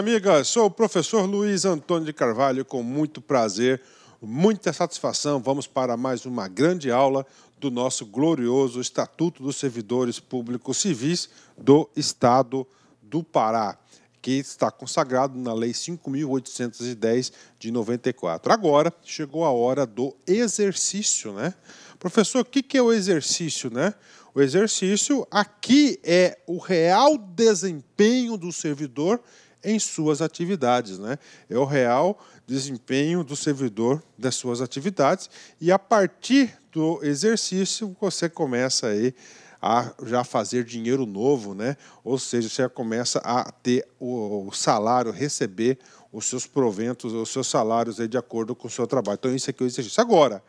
Amigas, sou o professor Luiz Antônio de Carvalho, com muito prazer, muita satisfação. Vamos para mais uma grande aula do nosso glorioso Estatuto dos Servidores Públicos Civis do Estado do Pará, que está consagrado na Lei 5.810 de 94. Agora chegou a hora do exercício, né? Professor, o que é o exercício, né? O exercício aqui é o real desempenho do servidor em suas atividades, né? É o real desempenho do servidor das suas atividades, e a partir do exercício você começa aí a já fazer dinheiro novo, né? Ou seja, você começa a ter o salário, receber os seus proventos, os seus salários aí de acordo com o seu trabalho. Então isso aqui é o exercício. Agora,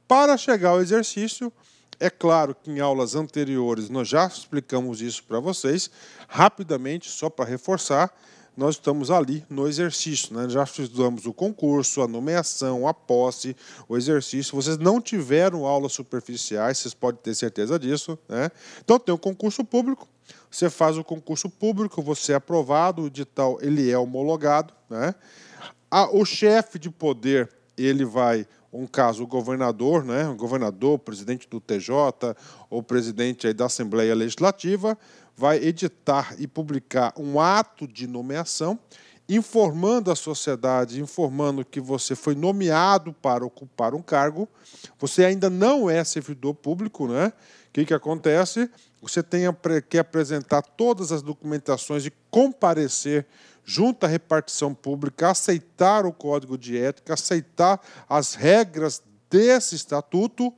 para chegar ao exercício, é claro que em aulas anteriores nós já explicamos isso para vocês, rapidamente, só para reforçar. Nós estamos ali no exercício, né? Já estudamos o concurso, a nomeação, a posse, o exercício. Vocês não tiveram aulas superficiais, vocês podem ter certeza disso, né? Então tem o concurso público, você faz o concurso público, você é aprovado, o edital ele é homologado, né? O chefe de poder, ele vai, um caso, o governador, né? O governador, o presidente do TJ, ou presidente aí da Assembleia Legislativa, vai editar e publicar um ato de nomeação, informando a sociedade, informando que você foi nomeado para ocupar um cargo. Você ainda não é servidor público, né? O que acontece? Você tem que apresentar todas as documentações e comparecer junto à repartição pública, aceitar o código de ética, aceitar as regras desse estatuto,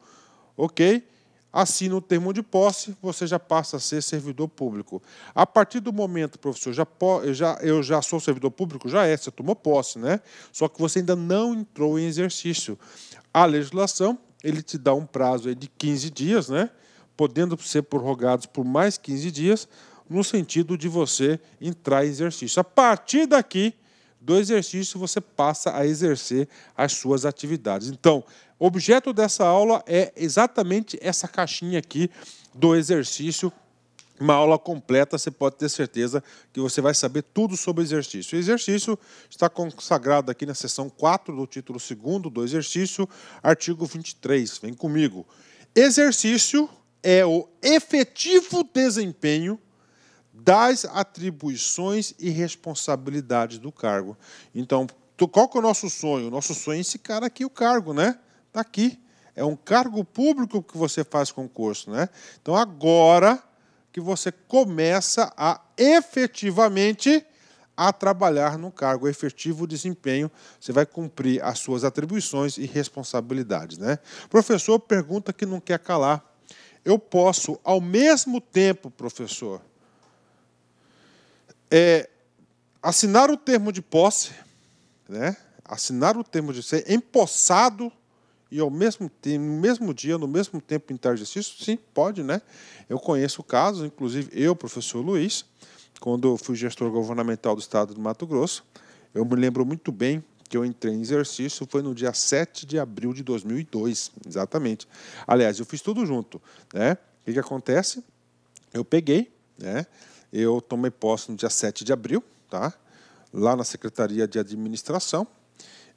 ok? Assina o termo de posse, você já passa a ser servidor público. A partir do momento, professor, eu já sou servidor público? Já é, você tomou posse, né? Só que você ainda não entrou em exercício. A legislação, ele te dá um prazo aí de 15 dias, né? Podendo ser prorrogados por mais 15 dias, no sentido de você entrar em exercício. A partir daqui, do exercício, você passa a exercer as suas atividades. Então, o objeto dessa aula é exatamente essa caixinha aqui do exercício. Uma aula completa, você pode ter certeza que você vai saber tudo sobre o exercício. O exercício está consagrado aqui na seção 4 do título 2º do exercício, artigo 23. Vem comigo. Exercício é o efetivo desempenho das atribuições e responsabilidades do cargo. Então, qual que é o nosso sonho? O nosso sonho é esse cara aqui, o cargo, né? Está aqui. É um cargo público que você faz concurso, né? Então, agora que você começa a efetivamente a trabalhar no cargo, efetivo desempenho, você vai cumprir as suas atribuições e responsabilidades, né? Professor, pergunta que não quer calar. Eu posso, ao mesmo tempo, professor, assinar o termo de posse, né? Assinar o termo de ser empossado e ao mesmo tempo, no mesmo dia, no mesmo tempo entrar em exercício? Sim, pode, né? Eu conheço casos, inclusive eu, professor Luiz, quando eu fui gestor governamental do estado do Mato Grosso, eu me lembro muito bem que eu entrei em exercício, foi no dia 7 de abril de 2002, exatamente. Aliás, eu fiz tudo junto, né? O que acontece? Eu peguei, né? Eu tomei posse no dia 7 de abril, tá? Lá na Secretaria de Administração,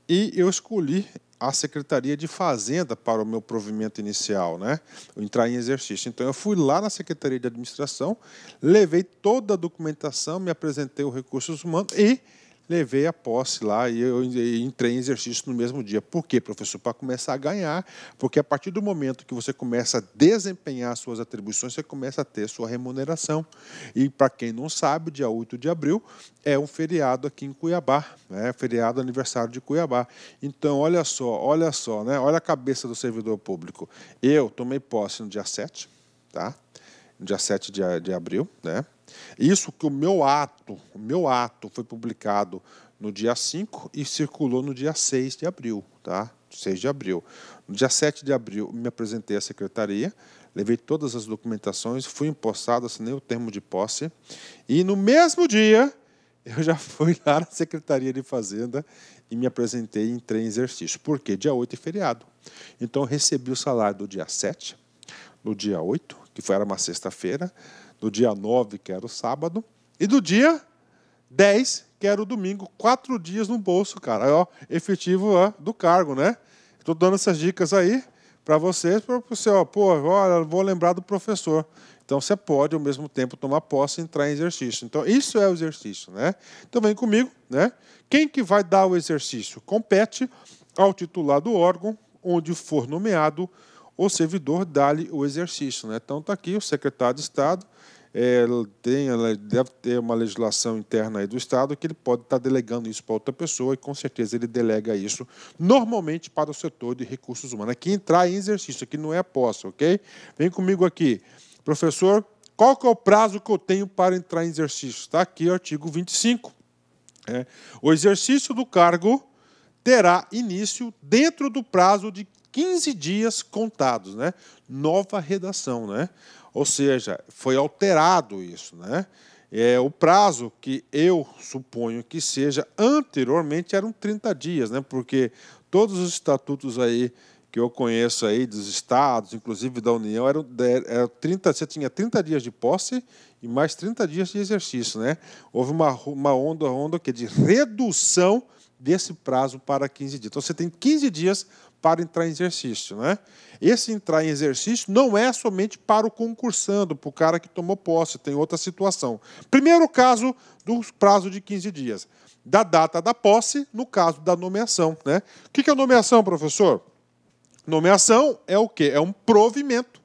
e eu escolhi a Secretaria de Fazenda para o meu provimento inicial, né? Eu entrar em exercício. Então, eu fui lá na Secretaria de Administração, levei toda a documentação, me apresentei os recursos humanos e levei a posse lá, e eu entrei em exercício no mesmo dia. Por quê, professor? Para começar a ganhar, porque a partir do momento que você começa a desempenhar as suas atribuições, você começa a ter sua remuneração. E, para quem não sabe, dia 8 de abril é um feriado aqui em Cuiabá, né? Feriado aniversário de Cuiabá. Então, olha só, né? Olha a cabeça do servidor público. Eu tomei posse no dia 7, tá? No dia 7 de abril, né? Isso que o meu ato foi publicado no dia 5 e circulou no dia 6 de abril, tá? 6 de abril. No dia 7 de abril, me apresentei à secretaria, levei todas as documentações, fui empossado, assinei o termo de posse, e no mesmo dia, eu já fui lá na Secretaria de Fazenda e me apresentei e entrei em exercício. Por quê? Dia 8 é feriado. Então, eu recebi o salário do dia 7, no dia 8, que era uma sexta-feira, do dia 9, que era o sábado, e do dia 10, que quero domingo 4 dias no bolso, cara. Ó, efetivo ó, do cargo, né? Estou dando essas dicas aí para vocês, para você, ó, pô, olha, vou lembrar do professor. Então, você pode, ao mesmo tempo, tomar posse e entrar em exercício. Então, isso é o exercício, né? Então, vem comigo, né? Quem que vai dar o exercício? Compete ao titular do órgão, onde for nomeado o servidor, dá-lhe o exercício, né? Então, está aqui o secretário de Estado, deve ter uma legislação interna aí do Estado que ele pode estar delegando isso para outra pessoa e, com certeza, ele delega isso normalmente para o setor de recursos humanos. Aqui entrar em exercício, aqui não é posse, ok? Vem comigo aqui. Professor, qual que é o prazo que eu tenho para entrar em exercício? Está aqui o artigo 25. O exercício do cargo terá início dentro do prazo de 15 dias contados, né? Nova redação, né? Ou seja, foi alterado isso, né? O prazo que eu suponho que seja anteriormente eram 30 dias, né? Porque todos os estatutos aí que eu conheço aí dos estados, inclusive da União, eram 30, você tinha 30 dias de posse e mais 30 dias de exercício, né? Houve uma onda de redução desse prazo para 15 dias. Então, você tem 15 dias para entrar em exercício, né? Esse entrar em exercício não é somente para o concursando, para o cara que tomou posse, tem outra situação. Primeiro caso do prazo de 15 dias, da data da posse, no caso da nomeação, né? O que é nomeação, professor? Nomeação é o quê? É um provimento.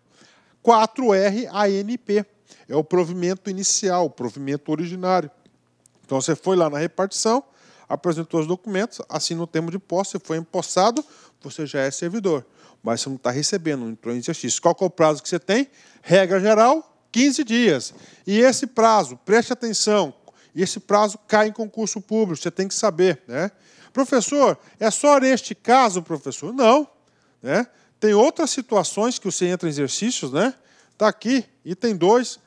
4RANP. É o provimento inicial, o provimento originário. Então, você foi lá na repartição, apresentou os documentos, assina o termo de posse, foi empossado, você já é servidor. Mas você não está recebendo, não entrou em exercício. Qual que é o prazo que você tem? Regra geral, 15 dias. E esse prazo, preste atenção, esse prazo cai em concurso público, você tem que saber, né? Professor, é só neste caso, professor? Não. Né? Tem outras situações que você entra em exercícios, né? Está aqui, item 2,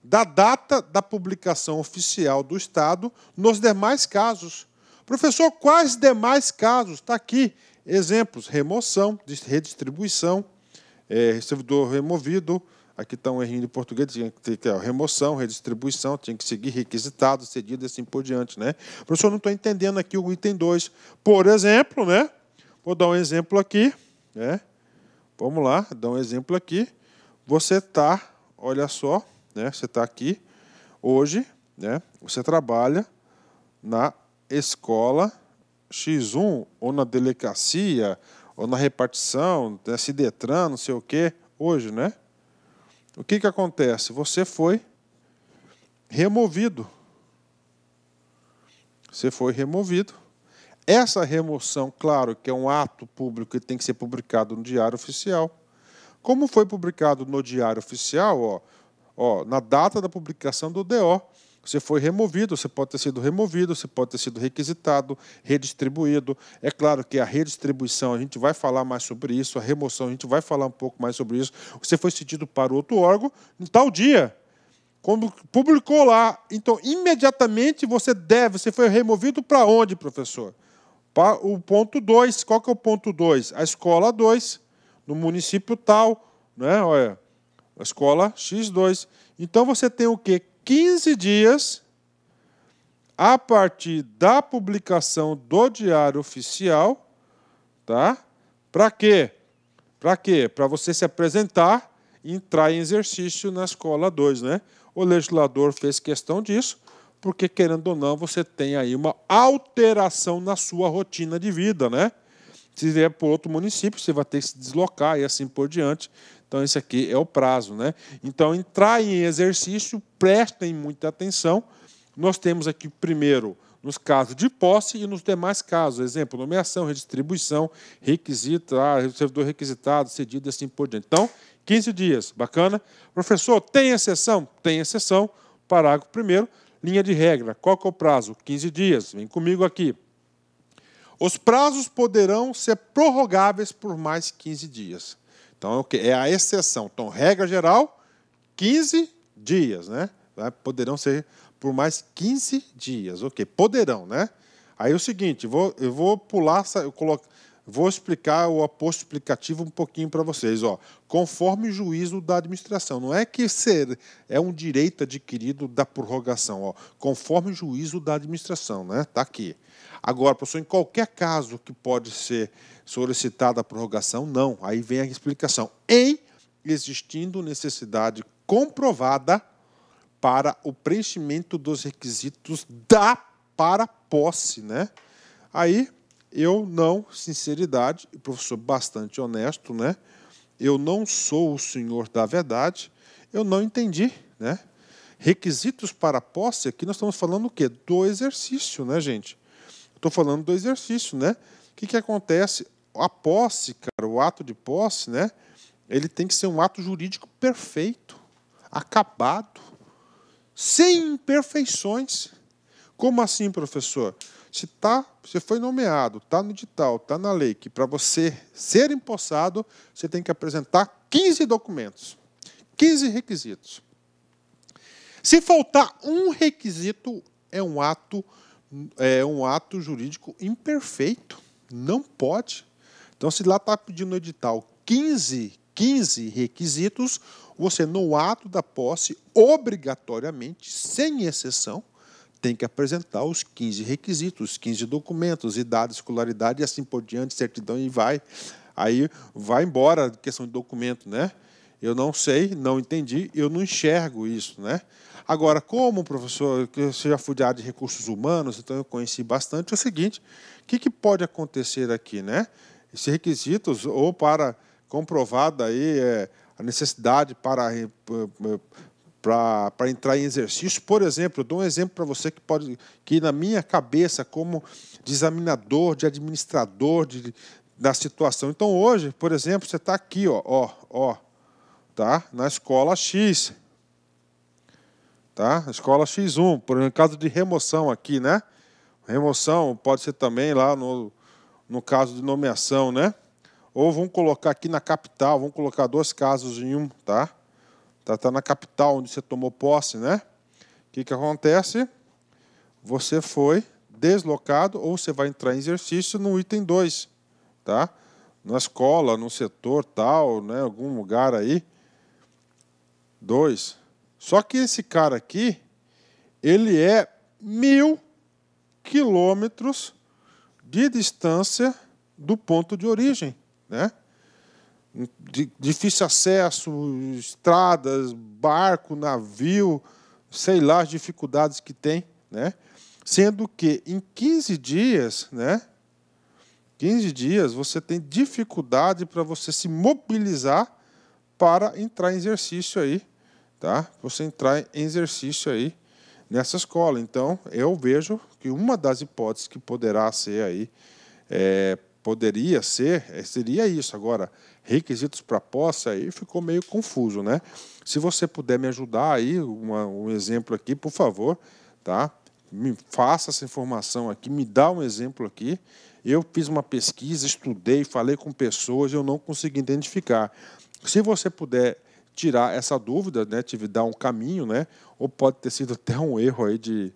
da data da publicação oficial do Estado nos demais casos. Professor, quais demais casos? Está aqui, exemplos, remoção, redistribuição, servidor removido, aqui está um errinho de português, tinha que ter remoção, redistribuição, tinha que seguir requisitado, cedido e assim por diante, né? Professor, não estou entendendo aqui o item 2. Por exemplo, né? Vou dar um exemplo aqui. Vamos lá, dar um exemplo aqui. Você está, olha só, né? Você está aqui hoje, né? Você trabalha na escola X1, ou na delegacia, ou na repartição, da Cidetran, não sei o quê, hoje, né? O que acontece? Você foi removido. Você foi removido. Essa remoção, claro, que é um ato público que tem que ser publicado no Diário Oficial. Como foi publicado no Diário Oficial, na data da publicação do DO, você foi removido, você pode ter sido removido, você pode ter sido requisitado, redistribuído. É claro que a redistribuição, a gente vai falar mais sobre isso, a remoção, a gente vai falar um pouco mais sobre isso. Você foi cedido para outro órgão em tal dia. Quando publicou lá, então, imediatamente você foi removido para onde, professor? Para o ponto 2. Qual que é o ponto 2? A escola 2, no município tal, né? Olha, a escola X2. Então, você tem o quê? 15 dias a partir da publicação do Diário Oficial, tá? Para quê? Para quê? Para você se apresentar e entrar em exercício na escola 2, né? O legislador fez questão disso, porque, querendo ou não, você tem aí uma alteração na sua rotina de vida, né? Se vier para outro município, você vai ter que se deslocar e assim por diante. Então, esse aqui é o prazo, né? Então, entrar em exercício, prestem muita atenção. Nós temos aqui, primeiro, nos casos de posse e nos demais casos. Exemplo, nomeação, redistribuição, requisito, servidor requisitado, cedido e assim por diante. Então, 15 dias, bacana. Professor, tem exceção? Tem exceção. Parágrafo 1º, linha de regra. Qual que é o prazo? 15 dias. Vem comigo aqui. Os prazos poderão ser prorrogáveis por mais 15 dias. Então, é a exceção. Então, regra geral, 15 dias, né? Poderão ser por mais 15 dias. Ok, poderão, né? Aí é o seguinte, eu vou pular, Vou explicar o aposto explicativo um pouquinho para vocês. Ó. Conforme o juízo da administração. Não é que é um direito adquirido da prorrogação. Ó. Conforme o juízo da administração. Né? Está aqui. Agora, professor, em qualquer caso que pode ser solicitada a prorrogação, não. Aí vem a explicação. Em existindo necessidade comprovada para o preenchimento dos requisitos para posse. Né? Aí... eu não, sinceridade, professor bastante honesto, né? Eu não sou o senhor da verdade, eu não entendi, né? Requisitos para posse, aqui nós estamos falando o quê? Do exercício, né, gente? Estou falando do exercício, né? O que acontece? A posse, cara, o ato de posse, né? Ele tem que ser um ato jurídico perfeito, acabado, sem imperfeições. Como assim, professor? Você foi nomeado, está no edital, está na lei, que para você ser empossado, você tem que apresentar 15 documentos, 15 requisitos. Se faltar um requisito, é um ato jurídico imperfeito. Não pode. Então, se lá está pedindo no edital 15 requisitos, você, no ato da posse, obrigatoriamente, sem exceção, tem que apresentar os 15 requisitos, os 15 documentos, idade, escolaridade e assim por diante, certidão e vai. Aí vai embora a questão de documento, né? Eu não sei, não entendi, eu não enxergo isso, né? Agora, como professor, eu já fui de área de recursos humanos, então eu conheci bastante, é o seguinte, o que pode acontecer aqui, né? Esses requisitos, ou para comprovada aí a necessidade para entrar em exercício. Por exemplo, eu dou um exemplo para você que na minha cabeça, como de examinador, de administrador da situação. Então, hoje, por exemplo, você está aqui, tá? Na escola X. Tá? Escola X1, por caso de remoção aqui, né? Remoção pode ser também lá no caso de nomeação, né? Ou vamos colocar aqui na capital, vamos colocar 2 casos em um, tá? Tá na capital onde você tomou posse, né? O que acontece? Você foi deslocado ou você vai entrar em exercício no item 2, tá? Na escola, no setor tal, né? Algum lugar aí. 2. Só que esse cara aqui, ele é 1.000 quilômetros de distância do ponto de origem, né? Difícil acesso, estradas, barco, navio, sei lá as dificuldades que tem, né? Sendo que em 15 dias, né? 15 dias você tem dificuldade para você se mobilizar para entrar em exercício aí, tá? Você entrar em exercício aí nessa escola. Então, eu vejo que uma das hipóteses que poderá ser aí, seria isso. Agora, requisitos para posse, aí ficou meio confuso, né? Se você puder me ajudar aí, um exemplo aqui, por favor, tá? Me faça essa informação aqui, me dá um exemplo aqui. Eu fiz uma pesquisa, estudei, falei com pessoas, eu não consegui identificar. Se você puder tirar essa dúvida, né, te dar um caminho, né, ou pode ter sido até um erro aí que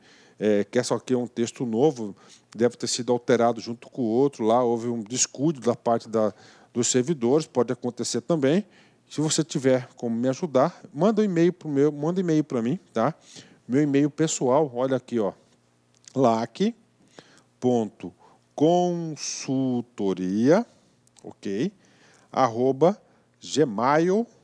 é só que é um texto novo, deve ter sido alterado junto com o outro, lá houve um descuido da parte dos servidores, pode acontecer também. Se você tiver como me ajudar, manda um e-mail para mim, tá? Meu e-mail pessoal, olha aqui, ó, lac.consultoria, ok, @gmail.com.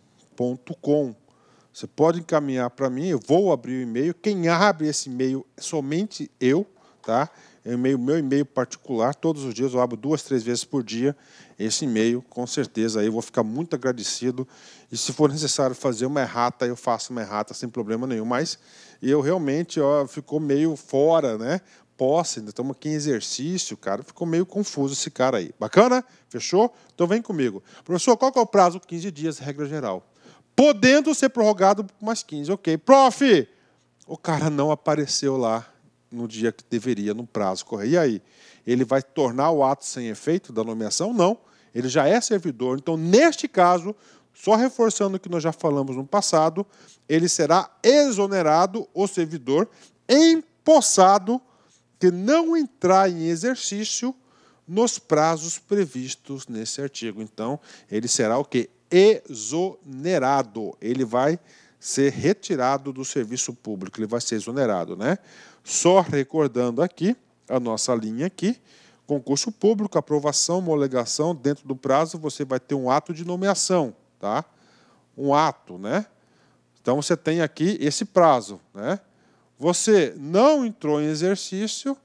Você pode encaminhar para mim, eu vou abrir o e-mail. Quem abre esse e-mail é somente eu, tá? É meu e-mail particular, todos os dias eu abro 2, 3 vezes por dia esse e-mail, com certeza aí eu vou ficar muito agradecido. E se for necessário fazer uma errata, eu faço uma errata sem problema nenhum. Mas eu realmente, ficou meio fora, né? Posse, ainda estamos aqui em exercício, cara, ficou meio confuso esse cara aí. Bacana? Fechou? Então vem comigo. Professor, qual que é o prazo? 15 dias, regra geral. Podendo ser prorrogado por mais 15, ok. Prof, o cara não apareceu lá no dia que deveria, no prazo correto. E aí? Ele vai tornar o ato sem efeito da nomeação? Não. Ele já é servidor. Então, neste caso, só reforçando o que nós já falamos no passado, ele será exonerado, o servidor, empossado, que não entrar em exercício nos prazos previstos nesse artigo. Então, ele será o quê? Exonerado. Ele vai ser retirado do serviço público, ele vai ser exonerado, né? Só recordando aqui, a nossa linha aqui, concurso público, aprovação, homologação, dentro do prazo você vai ter um ato de nomeação, tá? Um ato, né? Então você tem aqui esse prazo, né? Você não entrou em exercício,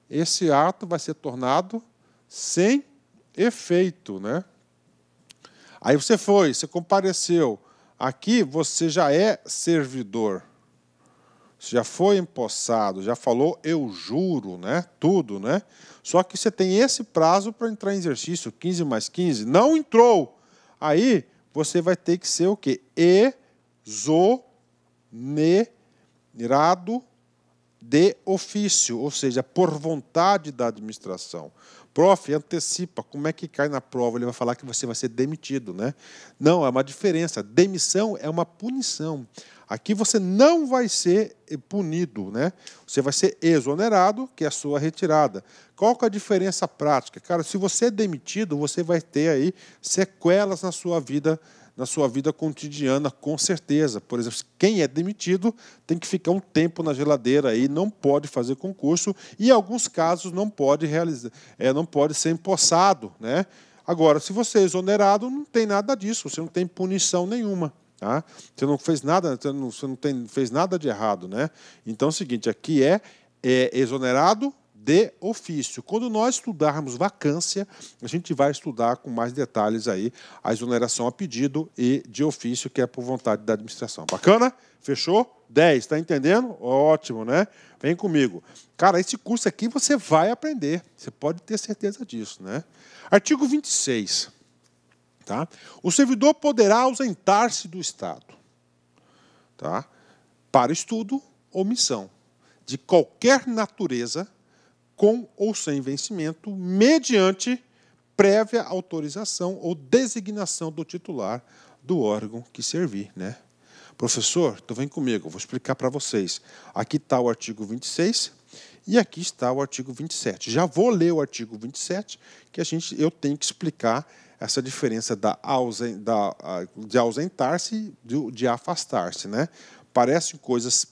esse ato vai ser tornado sem efeito, né? Aí você compareceu. Aqui você já é servidor. Você já foi empossado, já falou eu juro, né? Tudo, né? Só que você tem esse prazo para entrar em exercício, 15 mais 15. Não entrou. Aí você vai ter que ser o quê? Exonerado de ofício, ou seja, por vontade da administração. Prof, antecipa, como é que cai na prova? Ele vai falar que você vai ser demitido, né? Não, é uma diferença. Demissão é uma punição. Aqui você não vai ser punido, né? Você vai ser exonerado, que é a sua retirada. Qual que é a diferença prática? Cara, se você é demitido, você vai ter aí sequelas na sua vida cotidiana, com certeza. Por exemplo, quem é demitido tem que ficar um tempo na geladeira aí, não pode fazer concurso e, em alguns casos, não pode ser empossado, né? Agora, se você é exonerado, não tem nada disso, você não tem punição nenhuma. Tá? Você não fez nada, fez nada de errado, né? Então é o seguinte, aqui é exonerado de ofício. Quando nós estudarmos vacância, a gente vai estudar com mais detalhes aí a exoneração a pedido e de ofício, que é por vontade da administração. Bacana? Fechou? 10, tá entendendo? Ótimo, né? Vem comigo. Cara, esse curso aqui você vai aprender, você pode ter certeza disso, né? Artigo 26. Tá? O servidor poderá ausentar-se do Estado, tá? Para estudo ou missão, de qualquer natureza, com ou sem vencimento, mediante prévia autorização ou designação do titular do órgão que servir, né? Professor, então vem comigo, eu vou explicar para vocês. Aqui está o artigo 26 e aqui está o artigo 27. Já vou ler o artigo 27, que eu tenho que explicar essa diferença de ausentar-se e de afastar-se, né? Parecem coisas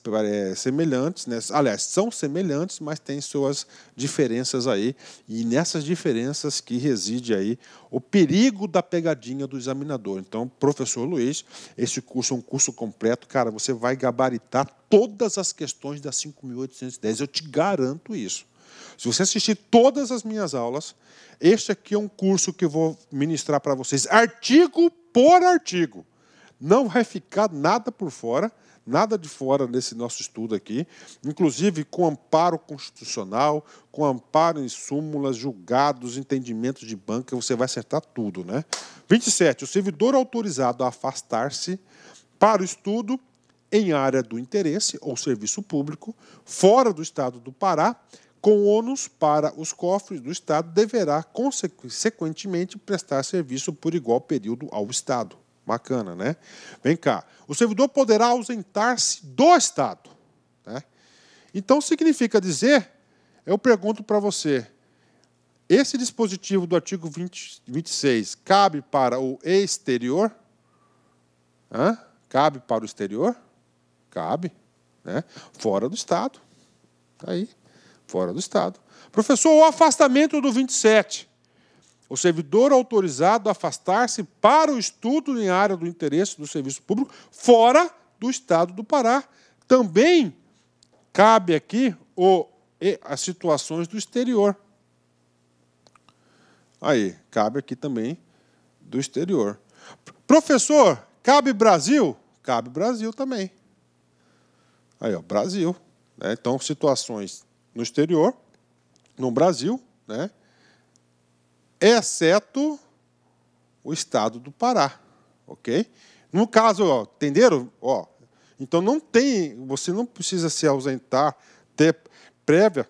semelhantes, né? Aliás, são semelhantes, mas têm suas diferenças aí. E nessas diferenças que reside aí o perigo da pegadinha do examinador. Então, professor Luiz, esse curso é um curso completo. Cara, você vai gabaritar todas as questões da 5.810. Eu te garanto isso. Se você assistir todas as minhas aulas, este aqui é um curso que eu vou ministrar para vocês, artigo por artigo. Não vai ficar nada por fora, nada de fora desse nosso estudo aqui, inclusive com amparo constitucional, com amparo em súmulas, julgados, entendimentos de banca, você vai acertar tudo, né? 27. O servidor autorizado a afastar-se para o estudo em área do interesse ou serviço público, fora do Estado do Pará, com ônus para os cofres do Estado, deverá, consequentemente, prestar serviço por igual período ao Estado. Bacana, né? Vem cá. O servidor poderá ausentar-se do Estado, né? Então, significa dizer, eu pergunto para você, esse dispositivo do artigo 26 cabe para o exterior? Cabe para o exterior? Cabe, né? Fora do Estado. Está aí. Fora do Estado. Professor, o afastamento do 27. O servidor autorizado a afastar-se para o estudo em área do interesse do serviço público fora do Estado do Pará. Também cabe aqui as situações do exterior. Aí, cabe aqui também do exterior. Professor, cabe Brasil? Cabe Brasil também. Aí, ó, Brasil. Né? Então, situações no exterior, no Brasil, né? Exceto o Estado do Pará, ok? No caso, ó, entenderam? Ó, então você não precisa se ausentar, ter prévia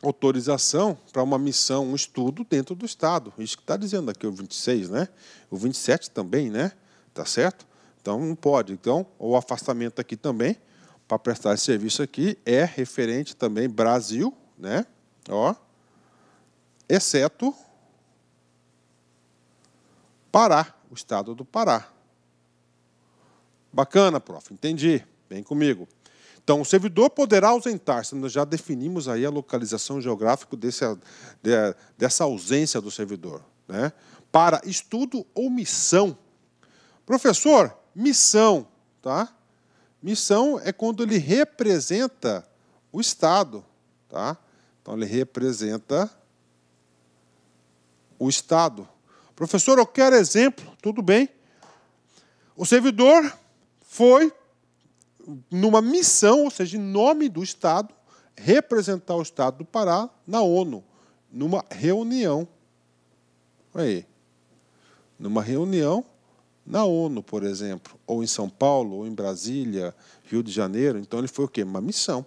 autorização para uma missão, um estudo dentro do Estado. Isso que está dizendo aqui o 26, né? O 27 também, né? Tá certo? Então não pode. Então, o afastamento aqui também para prestar esse serviço aqui é referente também Brasil, né? Ó, exceto Pará, o estado do Pará. Bacana, prof, entendi. Vem comigo. Então, o servidor poderá ausentar-se. Nós já definimos aí a localização geográfica dessa ausência do servidor, né? Para estudo ou missão. Professor, missão, tá? Missão é quando ele representa o Estado, tá? Então, ele representa o Estado. Professor, eu quero exemplo. Tudo bem. O servidor foi numa missão, ou seja, em nome do Estado, representar o Estado do Pará na ONU, numa reunião. Aí. Numa reunião na ONU, por exemplo, ou em São Paulo, ou em Brasília, Rio de Janeiro. Então, ele foi o quê? Uma missão.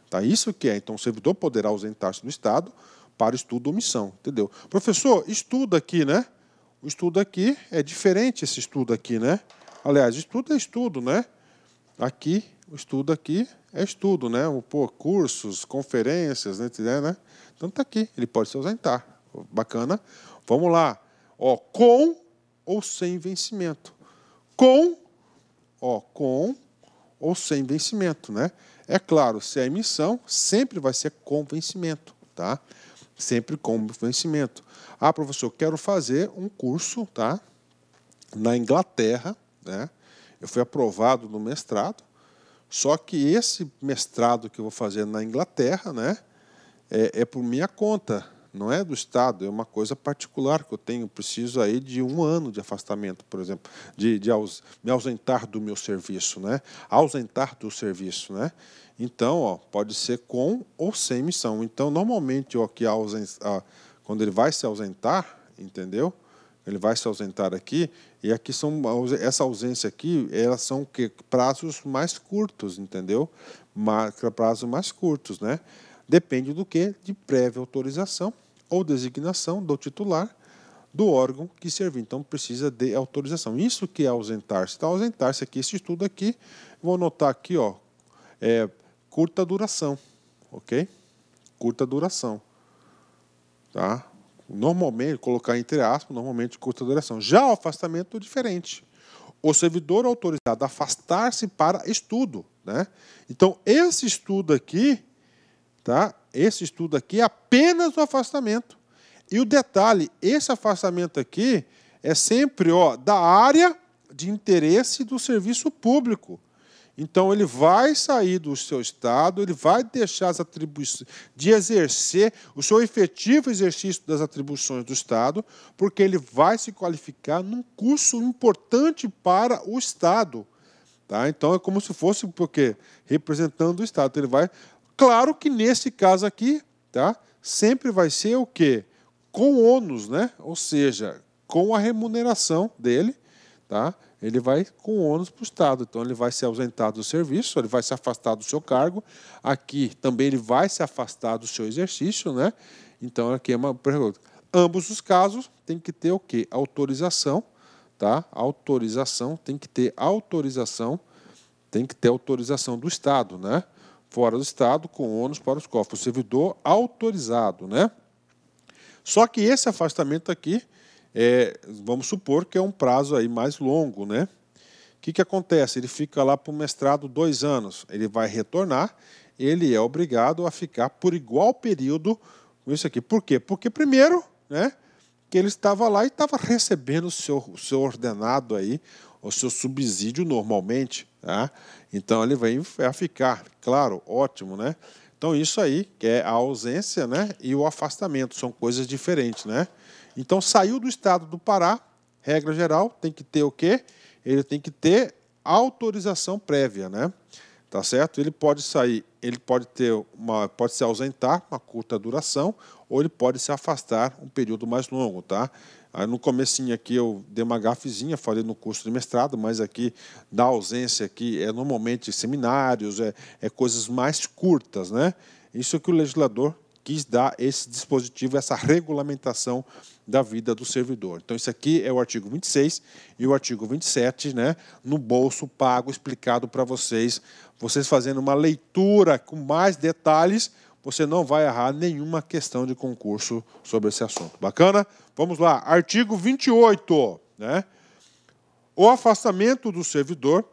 Tá? Isso que é. Então, o servidor poderá ausentar-se do Estado para estudo ou missão. Entendeu? Professor, estudo aqui, né? O estudo aqui é diferente, esse estudo aqui, né? Aliás, estudo é estudo, né? Aqui, o estudo aqui é estudo, né? Pô, cursos, conferências, né? Então está aqui, ele pode se ausentar. Bacana. Vamos lá. Ó, com ou sem vencimento. Com ou sem vencimento, né? É claro, se é emissão, sempre vai ser com vencimento, tá? Sempre com vencimento. Ah, professor, quero fazer um curso, tá? Na Inglaterra, né? Eu fui aprovado no mestrado, só que esse mestrado que eu vou fazer na Inglaterra, né, é por minha conta, não é do Estado, é uma coisa particular que eu tenho. Preciso aí de 1 ano de afastamento, por exemplo, me ausentar do meu serviço, né? Ausentar do serviço, né? Então, ó, pode ser com ou sem missão. Então, normalmente, ó, quando ele vai se ausentar, entendeu? Ele vai se ausentar aqui, e aqui essa ausência aqui, elas são prazos mais curtos, entendeu? Prazos mais curtos, né? Depende do quê? De prévia autorização ou designação do titular do órgão que servir. Então, precisa de autorização. Isso que é ausentar-se. Então, ausentar-se aqui, esse estudo aqui, vou anotar aqui, ó, curta duração, ok? Curta duração, tá? Normalmente, colocar entre aspas, normalmente curta duração. Já o afastamento é diferente. O servidor autorizado a afastar-se para estudo, né? Então, esse estudo aqui, tá? Esse estudo aqui é apenas o afastamento. E o detalhe, esse afastamento aqui é sempre, ó, da área de interesse do serviço público. Então, ele vai sair do seu estado, ele vai deixar as atribuições de exercer o seu efetivo exercício das atribuições do Estado, porque ele vai se qualificar num curso importante para o Estado. Tá? Então, é como se fosse, porque representando o Estado. Então, ele vai. Claro que nesse caso aqui, tá? Sempre vai ser o quê? Com ônus, né? Ou seja, com a remuneração dele, tá? Ele vai com ônus para o Estado. Então, ele vai se ausentar do serviço, ele vai se afastar do seu cargo. Aqui também ele vai se afastar do seu exercício, né? Então, aqui é uma pergunta. Ambos os casos tem que ter o quê? Autorização, tá? Autorização, tem que ter autorização do Estado, né? Fora do Estado, com ônus para os cofres. O servidor autorizado, né? Só que esse afastamento aqui, vamos supor que é um prazo aí mais longo, né? O que acontece? Ele fica lá para o mestrado 2 anos. Ele vai retornar, ele é obrigado a ficar por igual período com isso aqui. Por quê? Porque, primeiro, né, que ele estava lá e estava recebendo o seu ordenado aí, o seu subsídio normalmente, tá? Então, ele vem a ficar. Claro, ótimo, né? Então, isso aí que é a ausência, né, e o afastamento, são coisas diferentes, né? Então, saiu do estado do Pará, regra geral, tem que ter o quê? Ele tem que ter autorização prévia, né? Tá certo? Ele pode sair, ele pode se ausentar, uma curta duração, ou ele pode se afastar um período mais longo, tá? Aí no comecinho aqui eu dei uma gafezinha, falei no curso de mestrado, mas aqui da ausência aqui é normalmente seminários, coisas mais curtas, né? Isso que o legislador quis dar esse dispositivo, essa regulamentação da vida do servidor. Então, isso aqui é o artigo 26 e o artigo 27, né, no bolso pago, explicado para vocês fazendo uma leitura com mais detalhes, você não vai errar nenhuma questão de concurso sobre esse assunto. Bacana? Vamos lá, artigo 28, né? O afastamento do servidor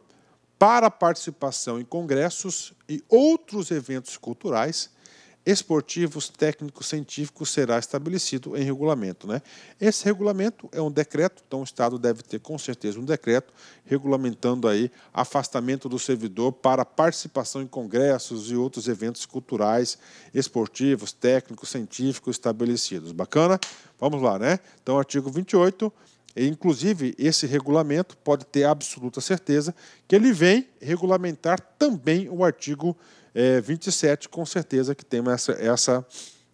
para participação em congressos e outros eventos culturais, esportivos, técnicos, científicos será estabelecido em regulamento, né? Esse regulamento é um decreto, então o Estado deve ter com certeza um decreto regulamentando aí afastamento do servidor para participação em congressos e outros eventos culturais, esportivos, técnicos, científicos estabelecidos. Bacana? Vamos lá, né? Então, artigo 28, inclusive esse regulamento pode ter absoluta certeza que ele vem regulamentar também o artigo 27, com certeza que tem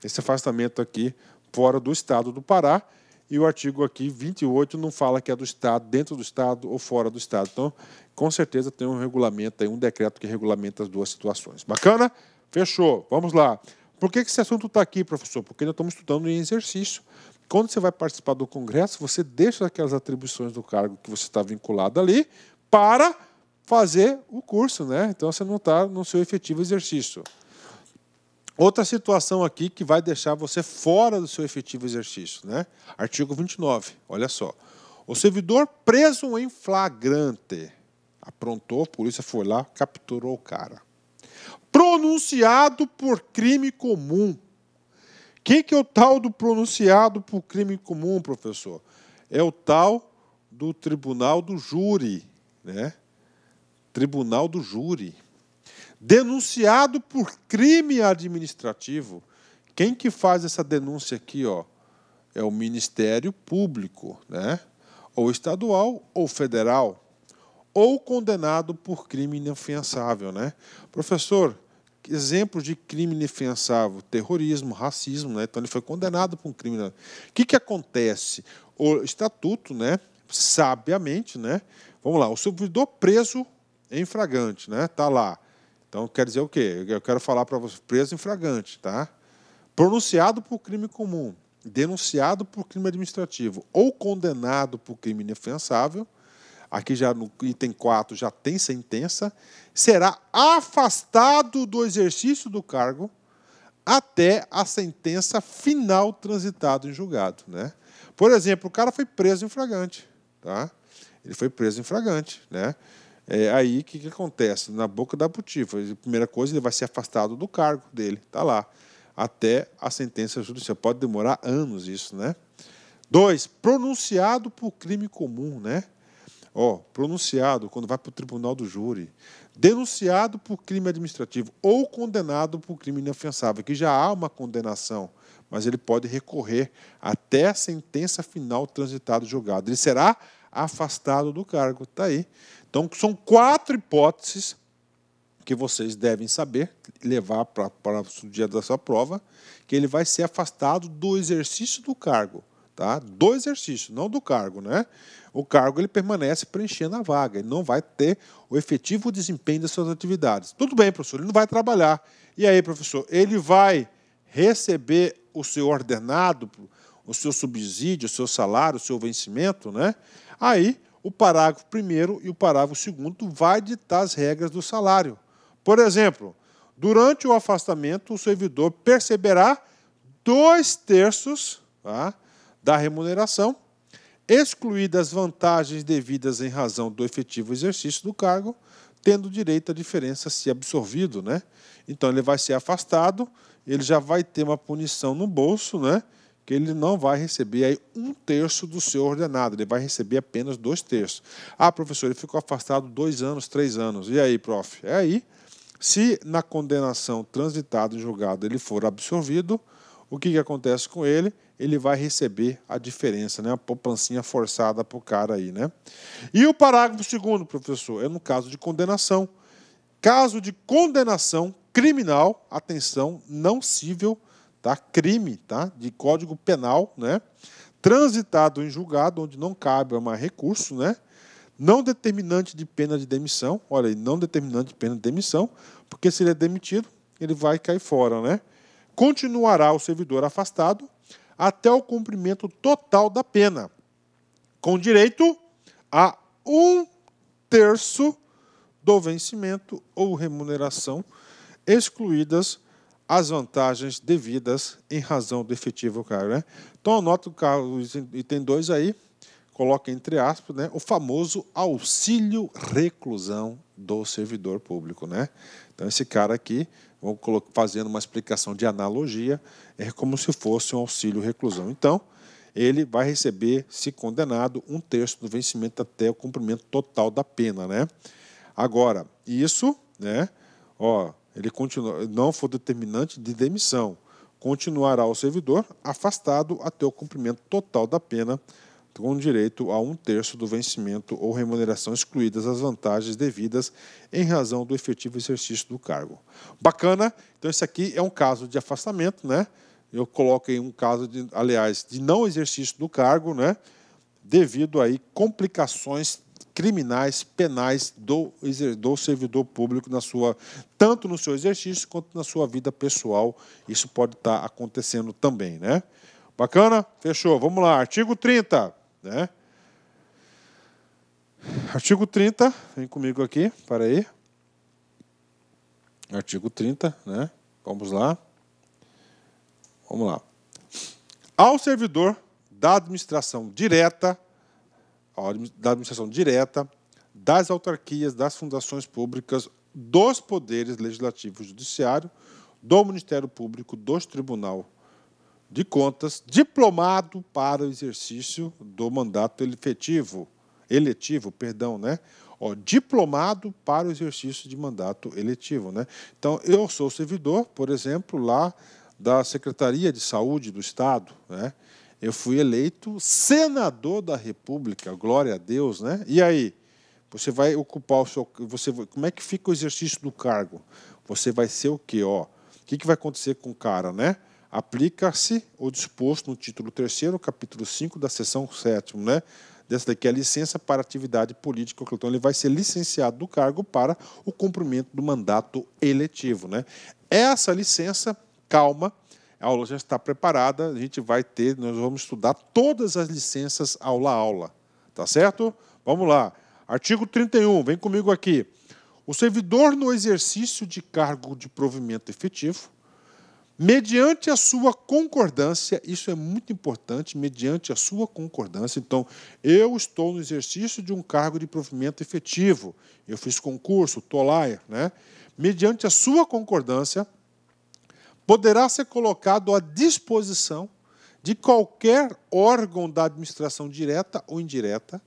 esse afastamento aqui fora do Estado do Pará, e o artigo aqui 28 não fala que é do Estado, dentro do Estado ou fora do Estado. Então, com certeza tem um regulamento, um decreto que regulamenta as duas situações. Bacana? Fechou. Vamos lá. Por que esse assunto está aqui, professor? Porque nós estamos estudando em exercício. Quando você vai participar do Congresso, você deixa aquelas atribuições do cargo que você está vinculado ali para fazer o curso, né? Então você não está no seu efetivo exercício. Outra situação aqui que vai deixar você fora do seu efetivo exercício, né? Artigo 29, olha só. O servidor preso em flagrante, aprontou, a polícia foi lá, capturou o cara. Pronunciado por crime comum. Quem que é o tal do pronunciado por crime comum, professor? É o tal do tribunal do júri, né? Tribunal do júri. Denunciado por crime administrativo. Quem que faz essa denúncia aqui, ó? É o Ministério Público, né? Ou estadual ou federal. Ou condenado por crime inafiançável, né? Professor, exemplos de crime inafiançável: terrorismo, racismo, né? Então ele foi condenado por um crime. O que acontece? O estatuto, né? Sabiamente, né? Vamos lá, o servidor preso em flagrante, né? Tá lá. Então quer dizer o quê? Eu quero falar para você, preso em flagrante, tá? Pronunciado por crime comum, denunciado por crime administrativo ou condenado por crime inafiançável, aqui já no item 4 já tem sentença, será afastado do exercício do cargo até a sentença final transitada em julgado, né? Por exemplo, o cara foi preso em flagrante, tá? Ele foi preso em flagrante, né? Aí o que acontece? Na boca da botifa, a primeira coisa, ele vai ser afastado do cargo dele, tá lá, até a sentença judicial. Pode demorar anos isso, né? 2, pronunciado por crime comum, né? Pronunciado quando vai para o tribunal do júri, denunciado por crime administrativo ou condenado por crime inafiançável, que já há uma condenação, mas ele pode recorrer até a sentença final transitada e julgado. Ele será afastado do cargo, está aí. Então, são 4 hipóteses que vocês devem saber, levar para o dia da sua prova, que ele vai ser afastado do exercício do cargo, tá? Do exercício, não do cargo, né? O cargo ele permanece preenchendo a vaga, ele não vai ter o efetivo desempenho das suas atividades. Tudo bem, professor, ele não vai trabalhar. E aí, professor, ele vai receber o seu ordenado, o seu subsídio, o seu salário, o seu vencimento, né? Aí, o parágrafo 1º e o parágrafo 2º vai ditar as regras do salário. Por exemplo, durante o afastamento, o servidor perceberá 2/3, tá, da remuneração, excluídas as vantagens devidas em razão do efetivo exercício do cargo, tendo direito à diferença se absorvido, né? Então, ele vai ser afastado, ele já vai ter uma punição no bolso, né? Que ele não vai receber aí 1/3 do seu ordenado, ele vai receber apenas 2/3. Ah, professor, ele ficou afastado 2 anos, 3 anos. E aí, prof? Aí, se na condenação transitada em julgado ele for absorvido, o que acontece com ele? Ele vai receber a diferença, né? A poupancinha forçada para o cara aí, né? E o parágrafo 2º, professor, é no caso de condenação. Caso de condenação criminal, atenção, não cível, tá? Crime, tá? De Código Penal, né? Transitado em julgado, onde não cabe mais recurso, né? Não determinante de pena de demissão, olha aí, não determinante de pena de demissão, porque se ele é demitido, ele vai cair fora, né? Continuará o servidor afastado até o cumprimento total da pena, com direito a 1/3 do vencimento ou remuneração, excluídas as vantagens devidas em razão do efetivo cargo, né? Então, anota o item 2 aí, coloca entre aspas, né, o famoso auxílio reclusão do servidor público, né? Então, esse cara aqui, vamos fazendo uma explicação de analogia, é como se fosse um auxílio reclusão. Então, ele vai receber, se condenado, 1/3 do vencimento até o cumprimento total da pena, né? Agora, isso, né, ele continua, não for determinante de demissão, continuará o servidor afastado até o cumprimento total da pena, com direito a 1/3 do vencimento ou remuneração, excluídas as vantagens devidas em razão do efetivo exercício do cargo. Bacana? Então, esse aqui é um caso de afastamento, né? Eu coloquei um caso, aliás, de não exercício do cargo, né? Devido aí complicações criminais, penais do servidor público, tanto no seu exercício quanto na sua vida pessoal. Isso pode estar acontecendo também, né? Bacana? Fechou. Vamos lá. Artigo 30. Né? Artigo 30, vem comigo aqui, para aí. Artigo 30, né? Vamos lá. Vamos lá. Ao servidor da administração direta, das autarquias, das fundações públicas, dos poderes legislativo e judiciário, do Ministério Público, dos Tribunal de Contas, diplomado para o exercício do mandato eletivo, né? Diplomado para o exercício de mandato eletivo, né? Então, eu sou servidor, por exemplo, lá da Secretaria de Saúde do Estado, né? Eu fui eleito senador da República, glória a Deus, né? E aí, você vai ocupar o seu, como é que fica o exercício do cargo? Você vai ser o quê, O que vai acontecer com o cara, né? Aplica-se o disposto no título 3º, capítulo 5 da seção 7ª, né? Dessa daqui é a licença para atividade política. Então, ele vai ser licenciado do cargo para o cumprimento do mandato eletivo, né? Essa licença, calma, a aula já está preparada, nós vamos estudar todas as licenças aula a aula, tá certo? Vamos lá. Artigo 31, vem comigo aqui. O servidor no exercício de cargo de provimento efetivo, mediante a sua concordância, isso é muito importante, mediante a sua concordância. Então, eu estou no exercício de um cargo de provimento efetivo, eu fiz concurso, estou lá, né? Mediante a sua concordância, poderá ser colocado à disposição de qualquer órgão da administração direta ou indireta,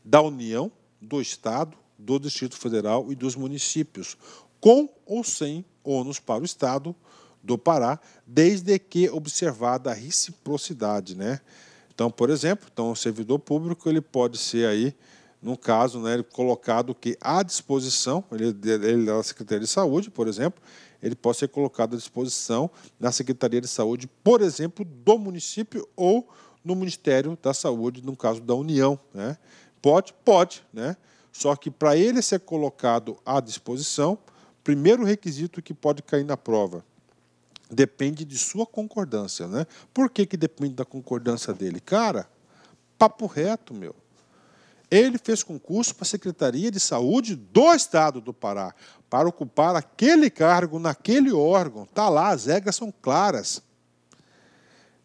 da União, do Estado, do Distrito Federal e dos municípios, com ou sem ônus para o Estado do Pará, desde que observada a reciprocidade, né? Então, por exemplo, o servidor público ele pode ser aí, no caso, né, colocado que à disposição, ele da Secretaria de Saúde, por exemplo, ele pode ser colocado à disposição na Secretaria de Saúde, por exemplo, do município ou no Ministério da Saúde, no caso da União, né? Pode, né? Só que para ele ser colocado à disposição, primeiro requisito que pode cair na prova, depende de sua concordância, né? Por que depende da concordância dele? Cara, papo reto, meu. Ele fez concurso para a Secretaria de Saúde do Estado do Pará, para ocupar aquele cargo naquele órgão. Está lá, as regras são claras.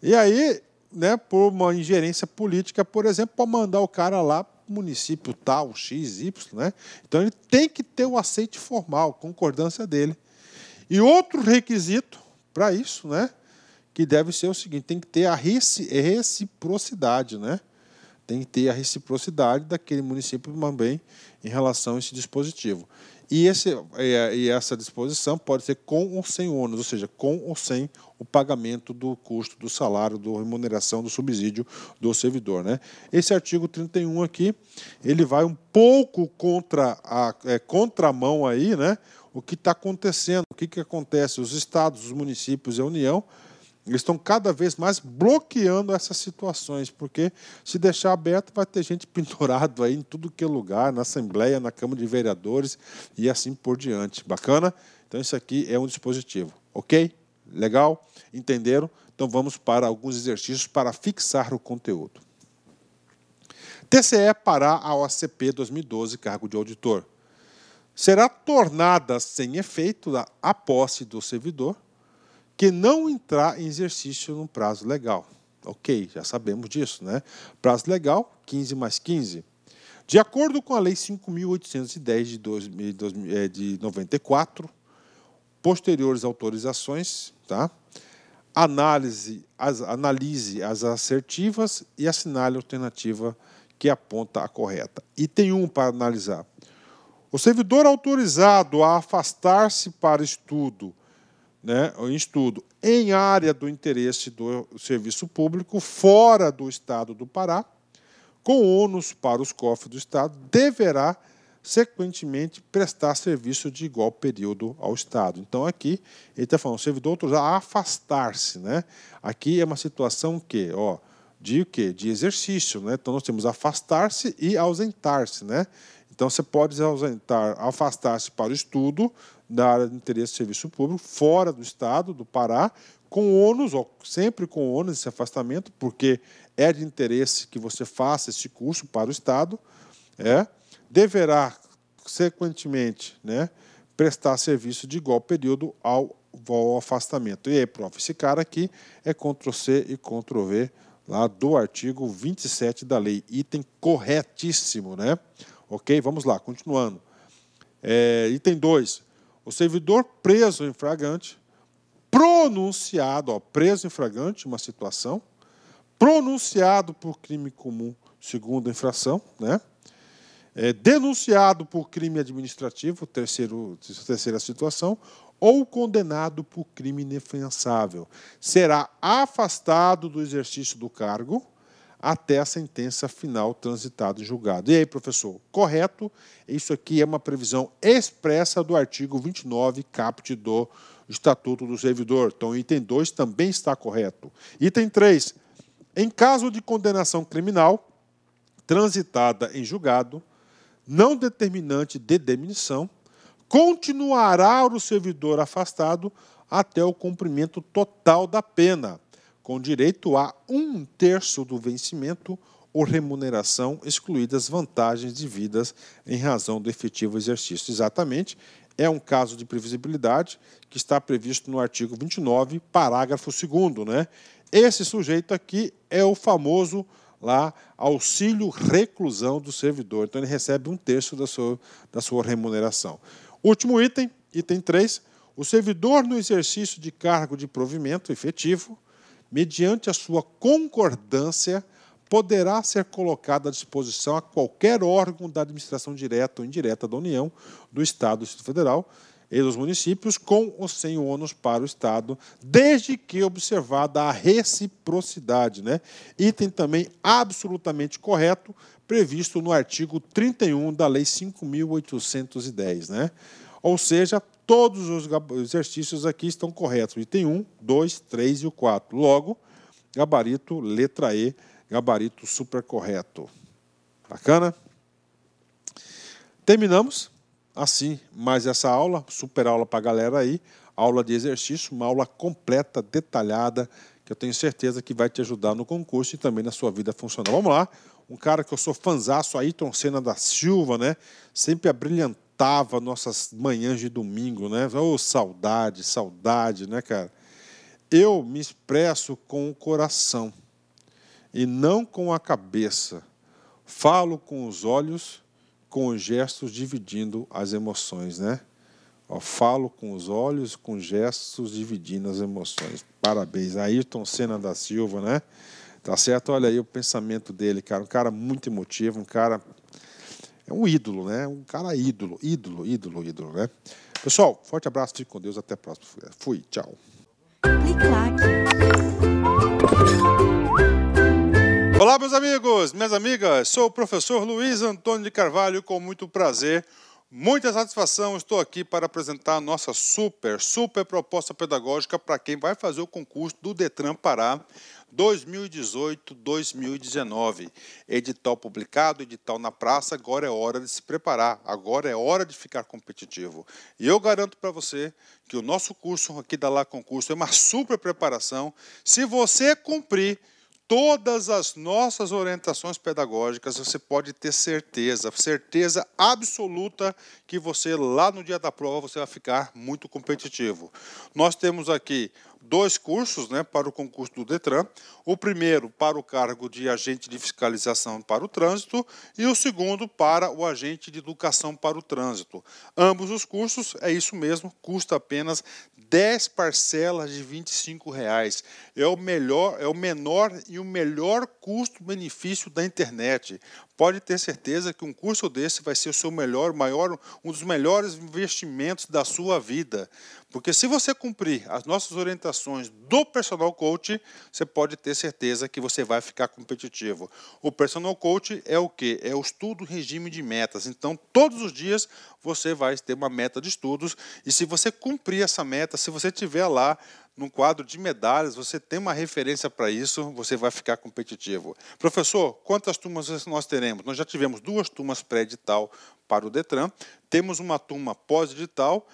E aí, né, por uma ingerência política, por exemplo, para mandar o cara lá para o município tal, X, Y, né? Então ele tem que ter o aceite formal, concordância dele. E outro requisito para isso, né, que deve ser o seguinte, tem que ter a reciprocidade, né? Tem que ter a reciprocidade daquele município também em relação a esse dispositivo. E essa disposição pode ser com ou sem ônus, ou seja, com ou sem o pagamento do custo do salário, da remuneração, do subsídio do servidor, né? Esse artigo 31 aqui, ele vai um pouco contra a contramão aí, né? O que está acontecendo, o que acontece? Os estados, os municípios e a União, eles estão cada vez mais bloqueando essas situações, porque se deixar aberto vai ter gente pendurado aí em tudo que é lugar, na Assembleia, na Câmara de Vereadores e assim por diante. Bacana? Então isso aqui é um dispositivo, ok? Legal? Entenderam? Então vamos para alguns exercícios para fixar o conteúdo. TCE Pará a OCP 2012, cargo de auditor. Será tornada sem efeito a posse do servidor que não entrar em exercício no prazo legal. Ok, já sabemos disso, né? Prazo legal, 15 mais 15. De acordo com a Lei 5.810 de 94, posteriores autorizações, tá? Analise as assertivas e assinale a alternativa que aponta a correta. Item 1 para analisar. O servidor autorizado a afastar-se para estudo, em área do interesse do serviço público fora do Estado do Pará, com ônus para os cofres do Estado, deverá, sequentemente, prestar serviço de igual período ao Estado. Então, aqui, ele está falando, o servidor autorizado a afastar-se. Né? Aqui é uma situação que, de quê? De exercício. Né? Então, nós temos afastar-se e ausentar-se. Né? Então, você pode afastar-se para o estudo da área de interesse do serviço público, fora do Estado do Pará, com ônus, sempre com ônus esse afastamento, porque é de interesse que você faça esse curso para o Estado, deverá, sequentemente, prestar serviço de igual período ao afastamento. E aí, prof, esse cara aqui é Ctrl+C e Ctrl+V lá do artigo 27 da lei. Item corretíssimo, né? Ok? Vamos lá, continuando. Item 2. O servidor preso em flagrante, pronunciado, preso em flagrante, uma situação, pronunciado por crime comum, segunda infração, né? Denunciado por crime administrativo, terceira situação, ou condenado por crime inafiançável, será afastado do exercício do cargo até a sentença final transitada em julgado. E aí, professor? Correto. Isso aqui é uma previsão expressa do artigo 29, caput do Estatuto do Servidor. Então, item 2 também está correto. Item 3. Em caso de condenação criminal transitada em julgado, não determinante de demissão, continuará o servidor afastado até o cumprimento total da pena, com direito a 1/3 do vencimento ou remuneração, excluídas vantagens devidas em razão do efetivo exercício. Exatamente, é um caso de previsibilidade que está previsto no artigo 29, parágrafo 2º, né? Esse sujeito aqui é o famoso auxílio reclusão do servidor. Então, ele recebe 1/3 da sua remuneração. Último item, item 3. O servidor, no exercício de cargo de provimento efetivo, mediante a sua concordância, poderá ser colocado à disposição a qualquer órgão da administração direta ou indireta da União, do Estado, do Distrito Federal e dos municípios, com ou sem ônus para o Estado, desde que observada a reciprocidade. Né? Item também absolutamente correto, previsto no artigo 31 da Lei 5.810. Né? Ou seja, todos os exercícios aqui estão corretos. Item 1, 2, 3 e o 4. Logo, gabarito letra E, gabarito super correto. Bacana? Terminamos assim mais essa aula, super aula para a galera aí, aula de exercício, uma aula completa, detalhada, que eu tenho certeza que vai te ajudar no concurso e também na sua vida funcional. Vamos lá, um cara que eu sou fanzaço, Ayrton Senna da Silva, né? Sempre abrilhantava nossas manhãs de domingo, né? Oh, saudade, né, cara? Eu me expresso com o coração e não com a cabeça. Falo com os olhos, com os gestos, dividindo as emoções, né? Falo com os olhos, com gestos, dividindo as emoções. Parabéns, Ayrton Senna da Silva, né? Tá certo? Olha aí o pensamento dele, cara. Um cara muito emotivo, um cara... É um ídolo, né? Um cara ídolo, né? Pessoal, forte abraço, fique com Deus, até a próxima. Fui, tchau. Olá, meus amigos, minhas amigas, sou o professor Luiz Antônio de Carvalho, com muito prazer, muita satisfação, estou aqui para apresentar a nossa super proposta pedagógica para quem vai fazer o concurso do Detran Pará 2018-2019. Edital publicado, edital na praça, agora é hora de se preparar, agora é hora de ficar competitivo. E eu garanto para você que o nosso curso aqui da Lá Concurso é uma super preparação. Se você cumprir todas as nossas orientações pedagógicas, você pode ter certeza absoluta que você, lá no dia da prova, você vai ficar muito competitivo. Nós temos aqui dois cursos, né, para o concurso do Detran. O primeiro para o cargo de agente de fiscalização para o trânsito e o segundo para o agente de educação para o trânsito. Ambos os cursos, é isso mesmo, custa apenas 10 parcelas de R$ 25. É o menor e o melhor custo-benefício da internet. Pode ter certeza que um curso desse vai ser o seu um dos melhores investimentos da sua vida. Porque se você cumprir as nossas orientações do Personal Coach, você pode ter certeza que você vai ficar competitivo. O Personal Coach é o quê? É o estudo regime de metas. Então, todos os dias você vai ter uma meta de estudos e se você cumprir essa meta, se você tiver lá num quadro de medalhas, você tem uma referência para isso, você vai ficar competitivo. Professor, quantas turmas nós teremos? Nós já tivemos 2 turmas pré-edital para o Detran, temos uma turma pós-edital,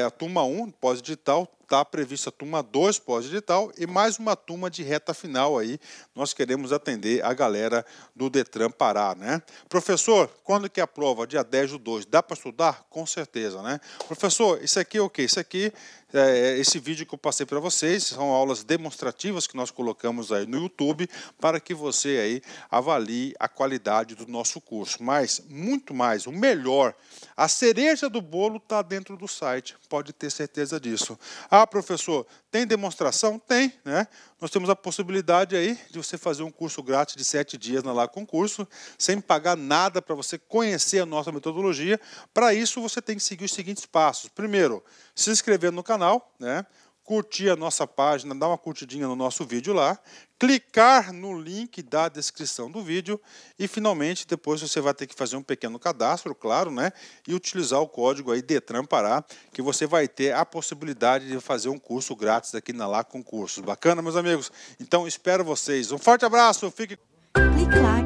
a turma 1, pós-edital, está prevista a turma 2, pós-edital, e mais uma turma de reta final aí. Nós queremos atender a galera do Detran Pará, né? Professor, quando que é a prova? Dia 10/2. Dá para estudar? Com certeza, né? Professor, isso aqui é o quê? Isso aqui esse vídeo que eu passei para vocês são aulas demonstrativas que nós colocamos aí no YouTube para que você aí avalie a qualidade do nosso curso. Mas, muito mais, o melhor, a cereja do bolo está dentro do site, pode ter certeza disso. Ah, professor, tem demonstração? Tem, né? Nós temos a possibilidade aí de você fazer um curso grátis de 7 dias na Lá Concurso, sem pagar nada para você conhecer a nossa metodologia. Para isso, você tem que seguir os seguintes passos. Primeiro, se inscrever no canal, né? Curtir a nossa página, dar uma curtidinha no nosso vídeo lá, clicar no link da descrição do vídeo e, finalmente, depois você vai ter que fazer um pequeno cadastro, claro, né? E utilizar o código aí Detran Pará, que você vai ter a possibilidade de fazer um curso grátis aqui na Lá Concursos. Bacana, meus amigos? Então, espero vocês. Um forte abraço, fique... Clique lá.